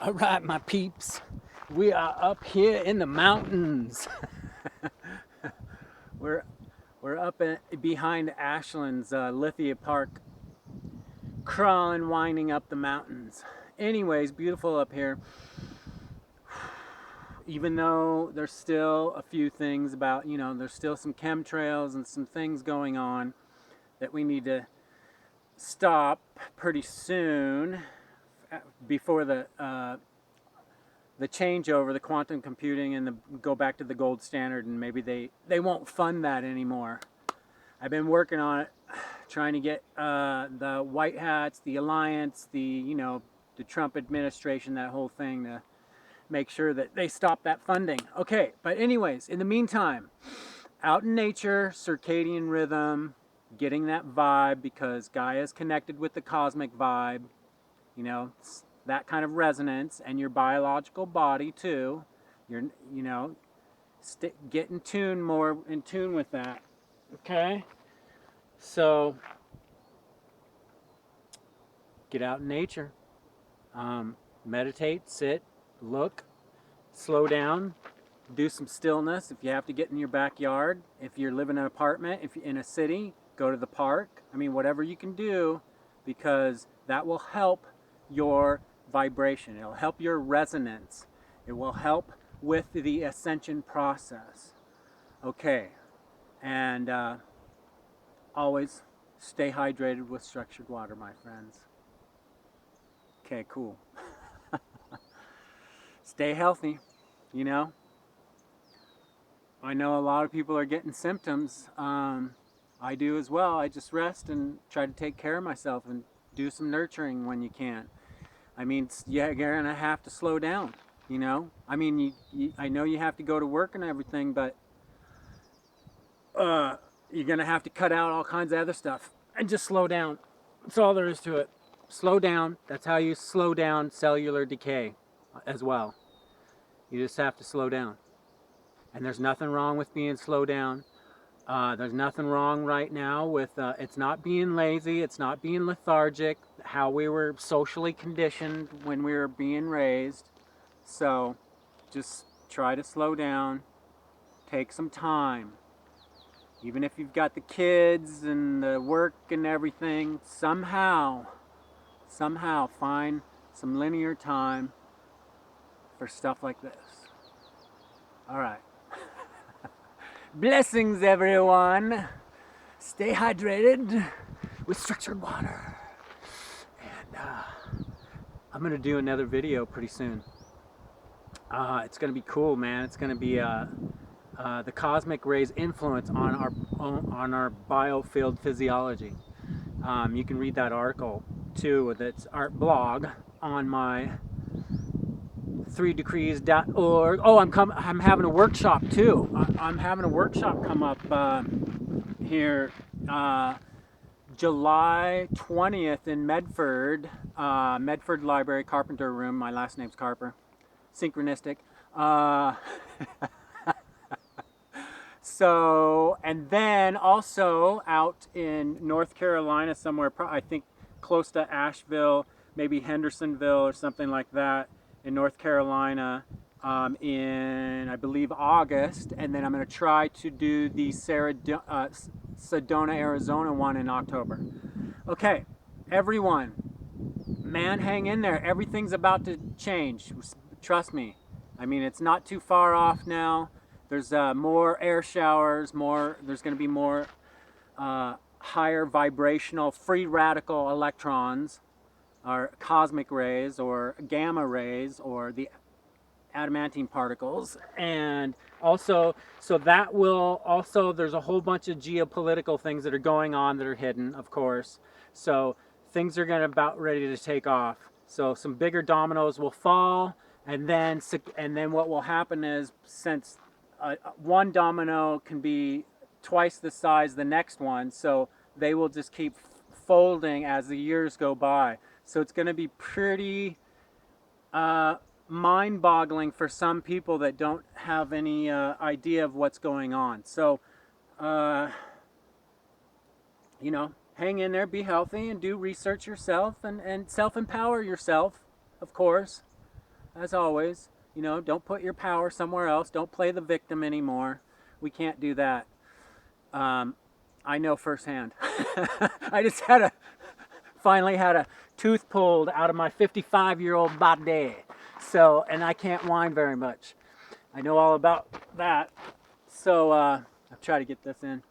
All right, my peeps, we are up here in the mountains. we're we're up behind Ashland's Lithia Park, crawling, winding up the mountains. Anyways, beautiful up here. Even though there's still a few things about, there's still some chemtrails and some things going on that we need to stop pretty soon before the changeover, the quantum computing, and go back to the gold standard, and maybe they won't fund that anymore. I've been working on it, trying to get the White Hats, the Alliance, the Trump administration, that whole thing, to make sure that they stop that funding. Okay, but anyways, in the meantime, out in nature, circadian rhythm, getting that vibe, because Gaia's connected with the cosmic vibe, that kind of resonance, and your biological body too. Get in tune, more in tune with that. Okay, so get out in nature, meditate, sit, look, slow down, do some stillness. If you have to get in your backyard, if you're living in an apartment, if you're in a city, go to the park. I mean, whatever you can do, because that will help your vibration. It'll help your resonance. It will help with the ascension process. Okay, and always stay hydrated with structured water, my friends. Okay, cool. Stay healthy, I know a lot of people are getting symptoms. I do as well. I just rest and try to take care of myself and do some nurturing when you can. I mean, you're gonna have to slow down, I mean, I know you have to go to work and everything, but you're gonna have to cut out all kinds of other stuff and just slow down. That's all there is to it. Slow down. That's how you slow down cellular decay as well. You just have to slow down. And there's nothing wrong with being slowed down. There's nothing wrong right now with it's not being lazy, it's not being lethargic, how we were socially conditioned when we were being raised. So just try to slow down, take some time. Even if you've got the kids and the work and everything, somehow find some linear time for stuff like this. All right. Blessings, everyone. Stay hydrated with structured water. And I'm going to do another video pretty soon. It's going to be cool, man. It's going to be the cosmic rays' influence on our biofield physiology. You can read that article too. That's art blog on my 3degrees.org. Oh, I'm having a workshop too. I'm having a workshop come up here July 20th in Medford, Medford Library, Carpenter Room. My last name's Carper. Synchronistic. So, and then also out in North Carolina somewhere, I think close to Asheville, maybe Hendersonville or something like that, in North Carolina, in, I believe, August. And then I'm going to try to do the Sedona, Arizona one in October. Okay, everyone, man, hang in there. Everything's about to change. Trust me. I mean, it's not too far off now. There's more air showers, there's going to be more higher vibrational free radical electrons, or cosmic rays, or gamma rays, or the adamantine particles. And also, so that will also, there's a whole bunch of geopolitical things that are going on that are hidden, of course. So things are going to about ready to take off. So some bigger dominoes will fall, and then what will happen is, since one domino can be twice the size the next one, so they will just keep folding as the years go by. So it's going to be pretty mind-boggling for some people that don't have any idea of what's going on. So, hang in there, be healthy, and do research yourself, and self-empower yourself, of course. as always, you know, don't put your power somewhere else. Don't play the victim anymore. We can't do that. I know firsthand. I just finally had a tooth pulled out of my 55-year-old body. So, and I can't whine very much. I know all about that. So, I'll try to get this in.